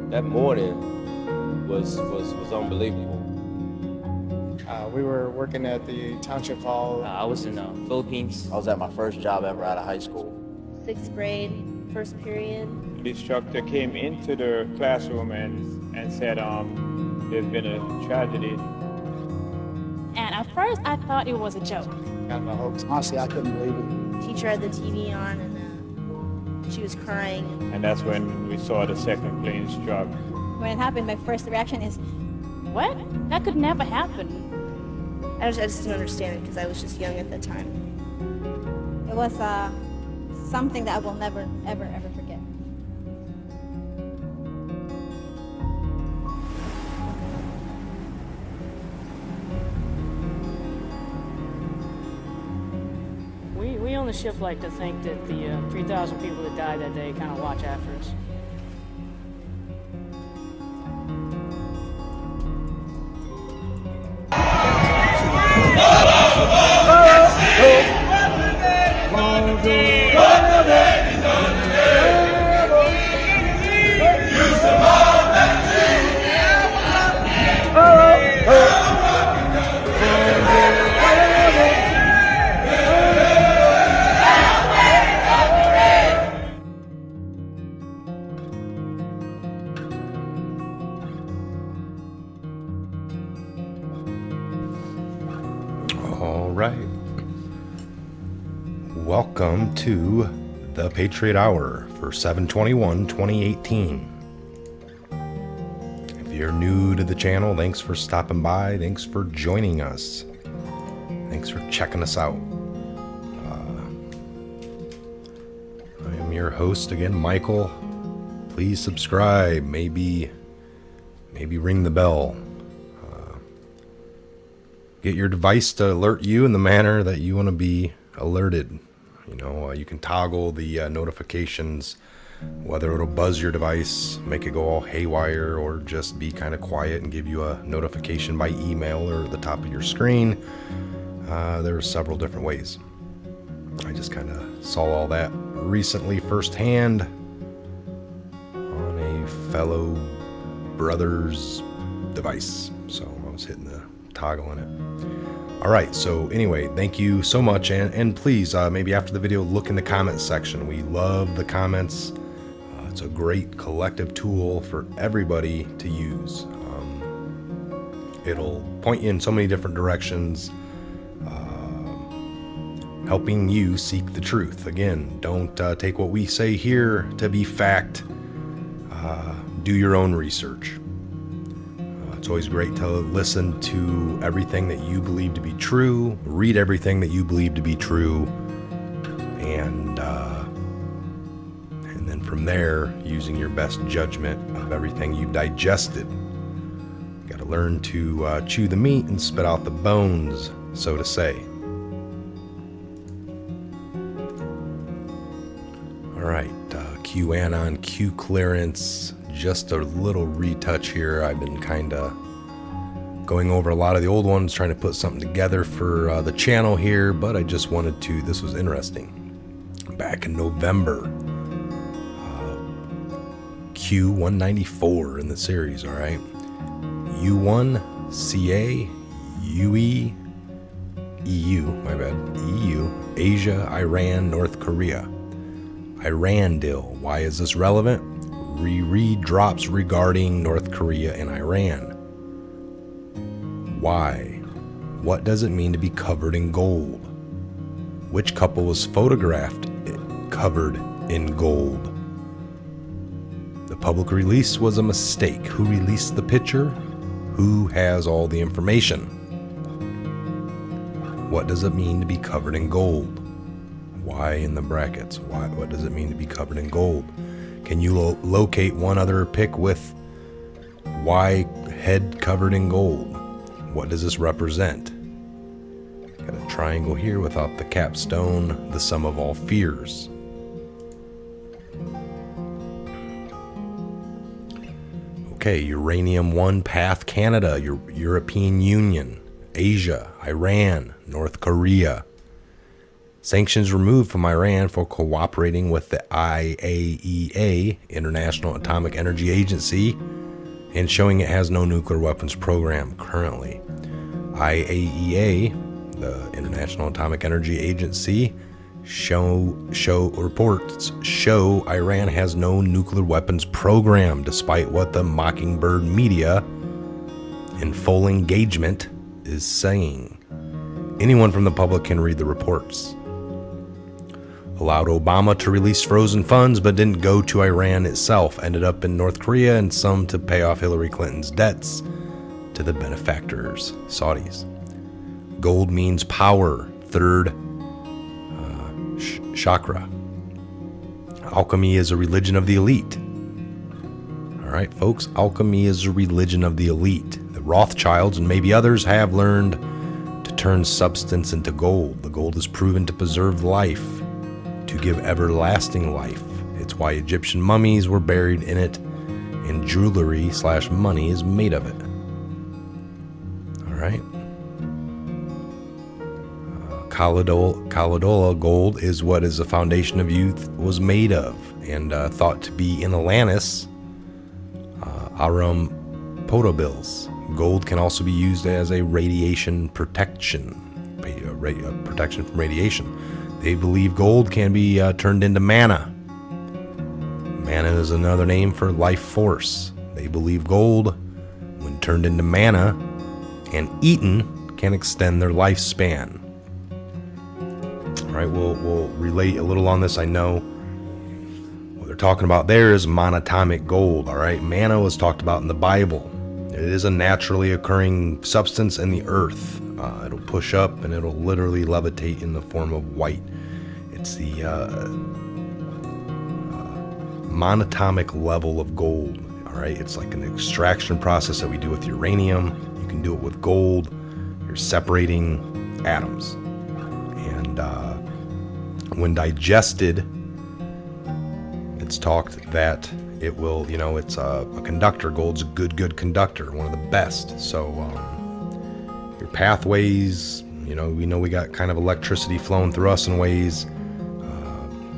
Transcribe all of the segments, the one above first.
That morning was unbelievable. We were working at the township hall. I was in the Philippines. I was at my first job ever out of high school. 6th grade, first period. The instructor came into the classroom and said, there's been a tragedy. And at first, I thought it was a joke. Kind of a hoax. Honestly, I couldn't believe it. Teacher had the TV on and she was crying. And that's when we saw the second plane struck. When it happened, my first reaction is, what? That could never happen. I just didn't understand it because I was just young at the time. It was something that I will never, ever, ever forget. We on the ship like to think that the 3,000 people that died that day kind of watch after us. All right. Welcome to the Patriot Hour for 7/21/2018. If you're new to the channel, thanks for stopping by. Thanks for joining us. Thanks for checking us out. I am your host again, Michael. Please subscribe. Maybe ring the bell. Get your device to alert you in the manner that you want to be alerted. You know, you can toggle the notifications, whether it'll buzz your device, make it go all haywire, or just be kind of quiet and give you a notification by email or the top of your screen. There are several different ways. I just kind of saw all that recently firsthand on a fellow brother's device. So I was hitting the toggle in it. All right, so anyway, thank you so much, and please maybe after the video look in the comments section. We love the comments. It's a great collective tool for everybody to use. It'll point you in so many different directions, helping you seek the truth. Again, don't take what we say here to be fact. Do your own research. It's always great to listen to everything that you believe to be true, read everything that you believe to be true, and then from there, using your best judgment of everything you've digested. You got to learn to chew the meat and spit out the bones, so to say. All right, Q Anon, Q clearance. Just a little retouch here. I've been kind of going over a lot of the old ones, trying to put something together for the channel here, but I just wanted to, this was interesting. Back in November, Q194 in the series, all right? U1, CA, UE, EU, my bad, EU, Asia, Iran, North Korea. Iran deal. Why is this relevant? Reread drops regarding North Korea and Iran. Why? What does it mean to be covered in gold? Which couple was photographed covered in gold? The public release was a mistake. Who released the picture? Who has all the information? What does it mean to be covered in gold? Why in the brackets? Why? What does it mean to be covered in gold? Can you locate one other pic with why head covered in gold? What does this represent? Got a triangle here without the capstone, the sum of all fears. Okay, Uranium 1 path Canada, European Union, Asia, Iran, North Korea. Sanctions removed from Iran for cooperating with the IAEA, International Atomic Energy Agency, and showing it has no nuclear weapons program currently. IAEA, the International Atomic Energy Agency, reports show Iran has no nuclear weapons program, despite what the Mockingbird media in full engagement is saying. Anyone from the public can read the reports. Allowed Obama to release frozen funds, but didn't go to Iran itself. Ended up in North Korea, and some to pay off Hillary Clinton's debts to the benefactors, Saudis. Gold means power, third chakra. Alchemy is a religion of the elite. All right, folks, alchemy is a religion of the elite. The Rothschilds and maybe others have learned to turn substance into gold. The gold is proven to preserve life, to give everlasting life. It's why Egyptian mummies were buried in it, and jewelry/money is made of it. All right. Caledola gold is what is the foundation of youth was made of, and thought to be in Atlantis, Arum Potabilis. Gold can also be used as a radiation protection, protection from radiation. They believe gold can be turned into mana. Mana is another name for life force. They believe gold, when turned into mana and eaten, can extend their lifespan. All right, we'll relate a little on this. I know what they're talking about there is monatomic gold. All right, mana was talked about in the Bible. It is a naturally occurring substance in the earth. It'll push up and it'll literally levitate in the form of white. It's the monatomic level of gold. All right, it's like an extraction process that we do with uranium. You can do it with gold. You're separating atoms, and when digested, it's talked that it will, it's a conductor. Gold's a good conductor, one of the best. So your pathways, we know we got kind of electricity flowing through us in ways.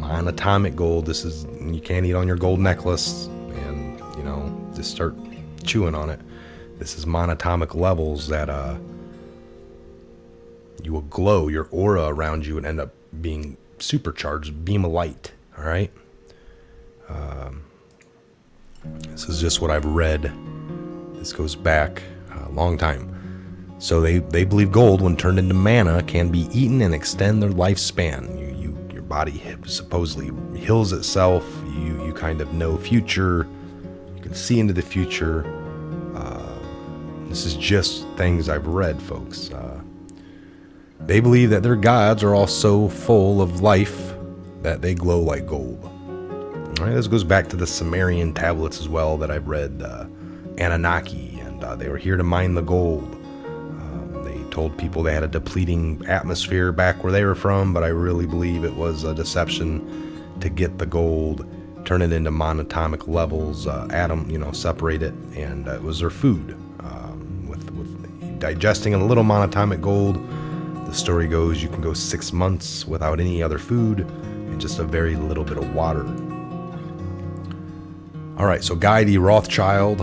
Monatomic gold, you can't eat on your gold necklace and, just start chewing on it. This is monatomic levels that you will glow. Your aura around you would end up being supercharged, beam of light. All right. This is just what I've read. This goes back a long time. So they believe gold, when turned into mana, can be eaten and extend their lifespan. Your body supposedly heals itself. You kind of know future. You can see into the future. This is just things I've read, folks. They believe that their gods are all so full of life that they glow like gold. All right, this goes back to the Sumerian tablets as well that I've read, Anunnaki, and they were here to mine the gold. They told people they had a depleting atmosphere back where they were from, but I really believe it was a deception to get the gold, turn it into monatomic levels, separate it, and it was their food. With digesting a little monatomic gold, the story goes you can go 6 months without any other food and just a very little bit of water. All right, so Guy D. Rothschild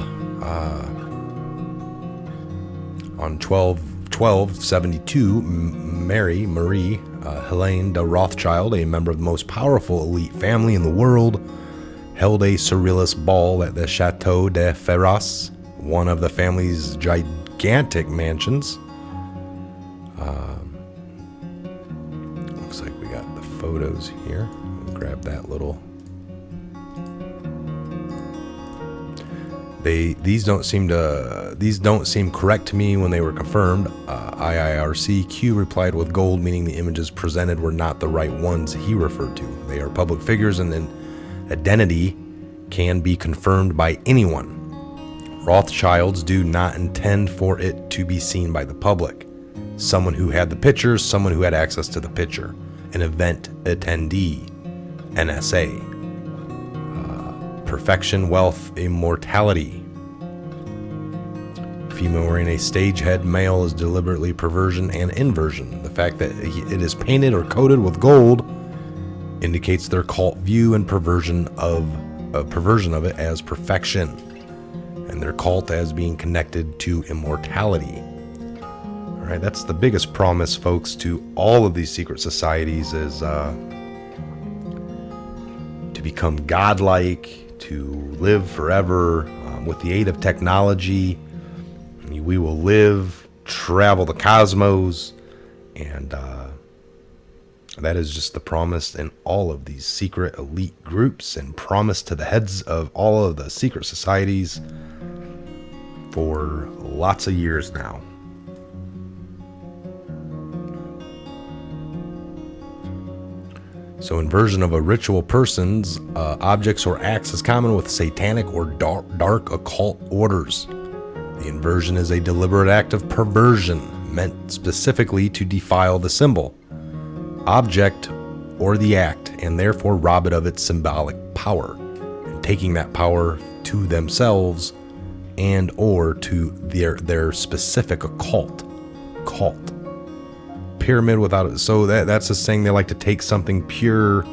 on 1272, Marie Helene de Rothschild, a member of the most powerful elite family in the world, held a surrealist ball at the Chateau de Ferras, one of the family's gigantic mansions. Looks like we got the photos here. We'll grab that little. These don't seem correct to me when they were confirmed. IIRC-Q replied with gold, meaning the images presented were not the right ones he referred to. They are public figures, and an identity can be confirmed by anyone. Rothschilds do not intend for it to be seen by the public. Someone who had the pictures, someone who had access to the picture, an event attendee, NSA. Perfection, wealth, immortality. female wearing a stage head male is deliberately perversion and inversion. The fact that it is painted or coated with gold indicates their cult view and perversion of it as perfection, and their cult as being connected to immortality. All right, that's the biggest promise, folks, to all of these secret societies is to become godlike, to live forever with the aid of technology. We will live, travel the cosmos, and that is just the promise in all of these secret elite groups and promise to the heads of all of the secret societies for lots of years now. So inversion of a ritual person's objects or acts is common with satanic or dark occult orders. The inversion is a deliberate act of perversion meant specifically to defile the symbol, object, or the act, and therefore rob it of its symbolic power, and taking that power to themselves and or to their specific cult. Pyramid without it. So that's a saying they like to take something pure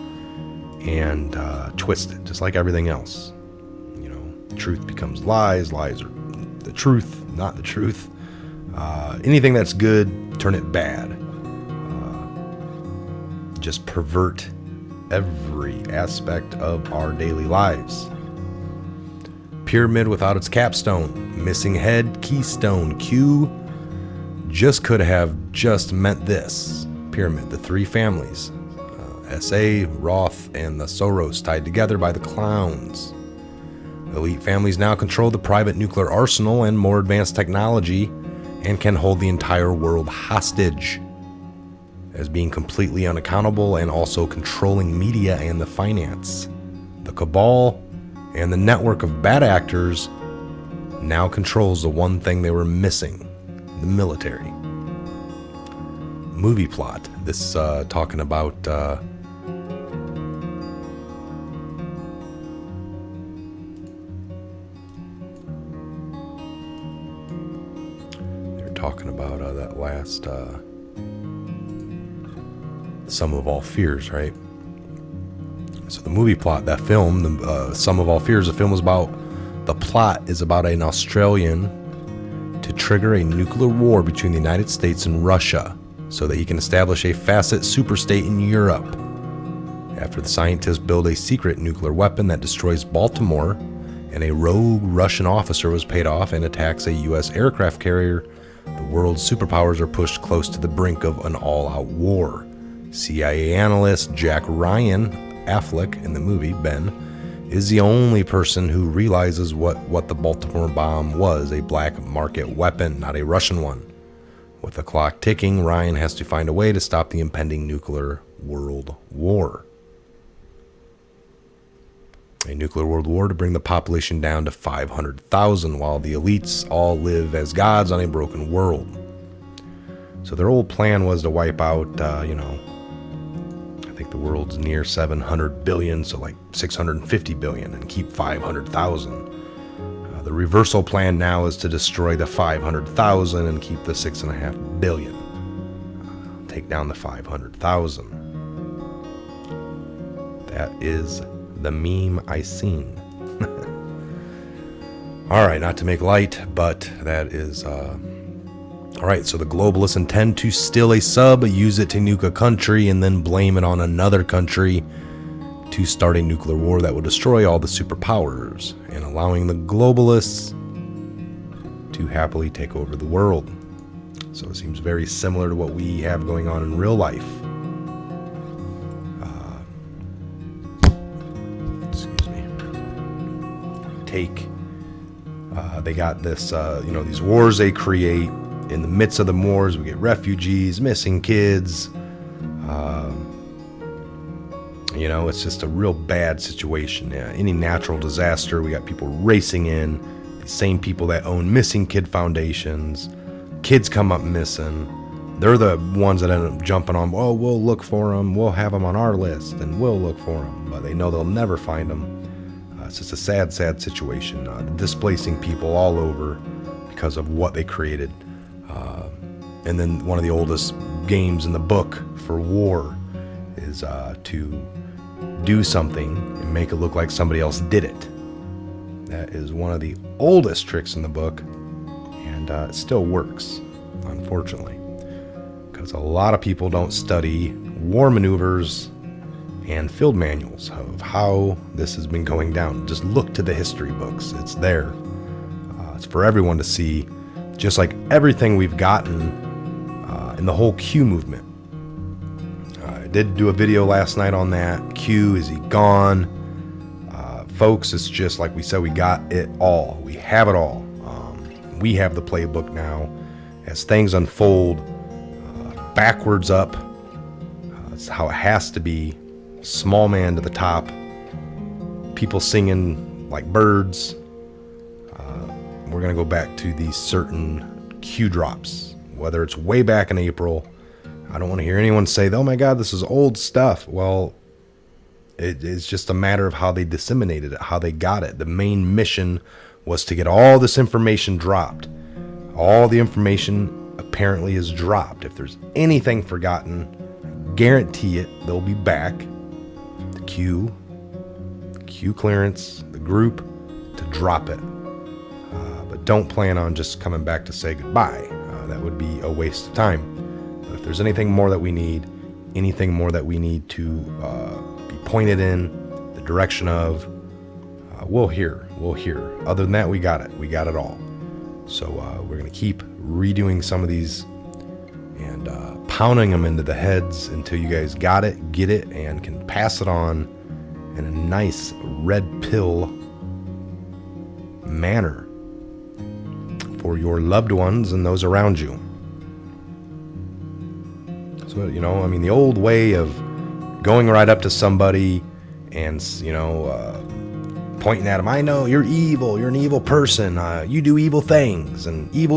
and twist it, just like everything else. You know, truth becomes lies, lies are the truth, not the truth. Anything that's good, turn it bad. Just pervert every aspect of our daily lives. Pyramid without its capstone, missing head, keystone, Q. Just could have just meant this. Pyramid, the three families, SA, Roth, and the Soros, tied together by the clowns. Elite families now control the private nuclear arsenal and more advanced technology and can hold the entire world hostage as being completely unaccountable and also controlling media and the finance. The cabal and the network of bad actors now controls the one thing they were missing, the military. Movie plot. This talking about they're talking about that last Sum of All Fears, right? So the movie plot, that film, the Sum of All Fears, the film was about, the plot is about an Australian to trigger a nuclear war between the United States and Russia so that he can establish a facet superstate in Europe. After the scientists build a secret nuclear weapon that destroys Baltimore, and a rogue Russian officer was paid off and attacks a U.S. aircraft carrier, the world's superpowers are pushed close to the brink of an all-out war. CIA analyst Jack Ryan, Affleck in the movie, Ben, is the only person who realizes what the Baltimore bomb was, a black market weapon, not a Russian one. With the clock ticking, Ryan has to find a way to stop the impending nuclear world war. A nuclear world war to bring the population down to 500,000 while the elites all live as gods on a broken world. So their old plan was to wipe out, I think the world's near 700 billion, so like 650 billion, and keep 500,000. The reversal plan now is to destroy the 500,000 and keep the 6.5 billion. Take down the 500,000. That is the meme I seen. All right, not to make light, but that is... All right, so the globalists intend to steal a sub, use it to nuke a country, and then blame it on another country to start a nuclear war that will destroy all the superpowers, and allowing the globalists to happily take over the world. So it seems very similar to what we have going on in real life. They got this, these wars they create. In the midst of the wars, we get refugees, missing kids. It's just a real bad situation. Any natural disaster, we got people racing in. The same people that own missing kid foundations. Kids come up missing. They're the ones that end up jumping on, oh, we'll look for them. We'll have them on our list, and we'll look for them. But they know they'll never find them. It's just a sad, sad situation. Displacing people all over because of what they created. And then one of the oldest games in the book for war is to do something and make it look like somebody else did it. That is one of the oldest tricks in the book, and it still works, unfortunately, because a lot of people don't study war maneuvers and field manuals of how this has been going down. Just look to the history books. It's there. It's for everyone to see, just like everything we've gotten in the whole Q movement. I did do a video last night on that. Q, is he gone? Folks, it's just like we said, we got it all. We have it all. We have the playbook now. As things unfold, backwards up. That's how it has to be. Small man to the top. People singing like birds. We're going to go back to these certain Q drops. Whether it's way back in April. I don't want to hear anyone say, oh my God, this is old stuff. Well, it's just a matter of how they disseminated it, how they got it. The main mission was to get all this information dropped. All the information apparently is dropped. If there's anything forgotten, guarantee it, they'll be back. The Q clearance, the group, to drop it. But don't plan on just coming back to say goodbye. That would be a waste of time. But if there's anything more that we need, anything more that we need to be pointed in the direction of, we'll hear. Other than that, we got it. We got it all. So we're going to keep redoing some of these and pounding them into the heads until you guys got it, get it, and can pass it on in a nice red pill manner for your loved ones and those around you. So, the old way of going right up to somebody and, pointing at them, I know you're evil, you're an evil person, you do evil things, and evil.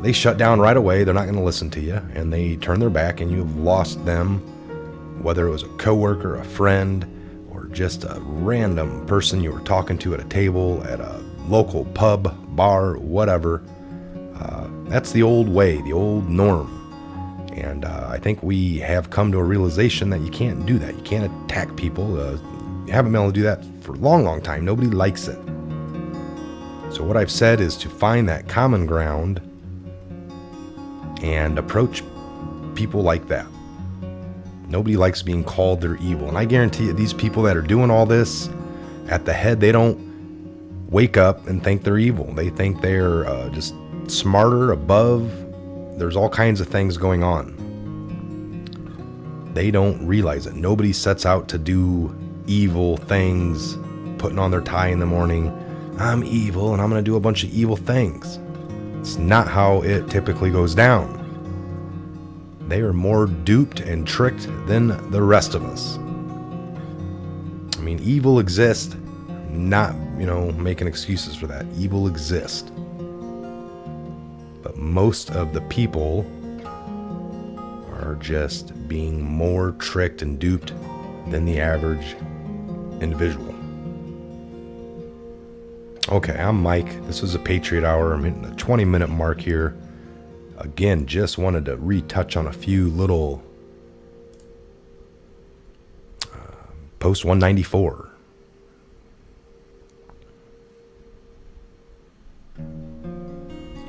They shut down right away. They're not going to listen to you, and they turn their back, and you've lost them, whether it was a coworker, a friend, or just a random person you were talking to at a table, at a local pub, bar, whatever. That's the old way, the old norm. And I think we have come to a realization that you can't do that. You can't attack people. You haven't been able to do that for a long time. Nobody likes it. So what I've said is to find that common ground and approach people like that. Nobody likes being called they're evil. And I guarantee you, these people that are doing all this at the head, they don't wake up and think they're evil. They think they're just smarter, above. There's all kinds of things going on. They don't realize it. Nobody sets out to do evil things, putting on their tie in the morning. I'm evil and I'm going to do a bunch of evil things. It's not how it typically goes down. They are more duped and tricked than the rest of us. Evil exists. Not, making excuses for that. Evil exists. But most of the people are just being more tricked and duped than the average individual. Okay, I'm Mike. This is a Patriot Hour. I'm hitting the 20-minute mark here. Again, just wanted to retouch on a few little post 194.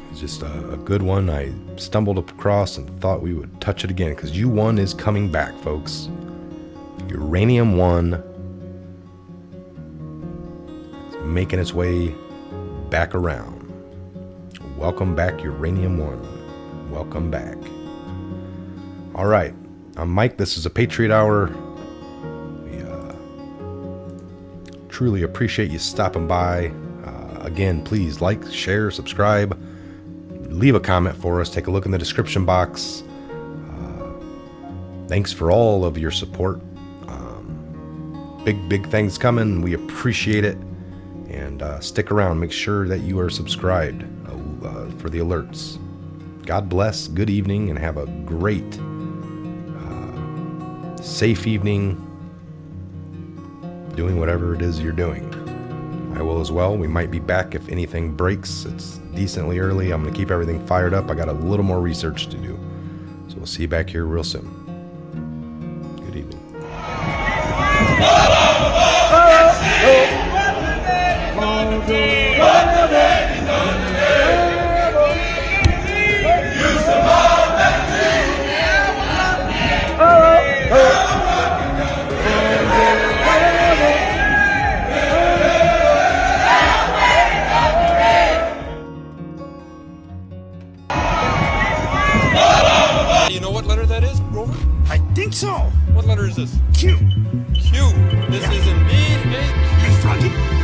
It's just a good one. I stumbled across and thought we would touch it again because U1 is coming back, folks. Uranium 1 is making its way back around. Welcome back, Uranium 1. Welcome back. All right, I'm Mike. This is a Patriot Hour. We truly appreciate you stopping by. Again, please like, share, subscribe. Leave a comment for us. Take a look in the description box. Thanks for all of your support. Big things coming. We appreciate it. And stick around. Make sure that you are subscribed for the alerts. God bless. Good evening, and have a great, safe evening doing whatever it is you're doing. I will as well. We might be back if anything breaks. It's decently early. I'm going to keep everything fired up. I got a little more research to do. So we'll see you back here real soon. Good evening. Do you know what letter that is, Rover? I think so. What letter is this? Q. Q. This is indeed a Q. Froggy.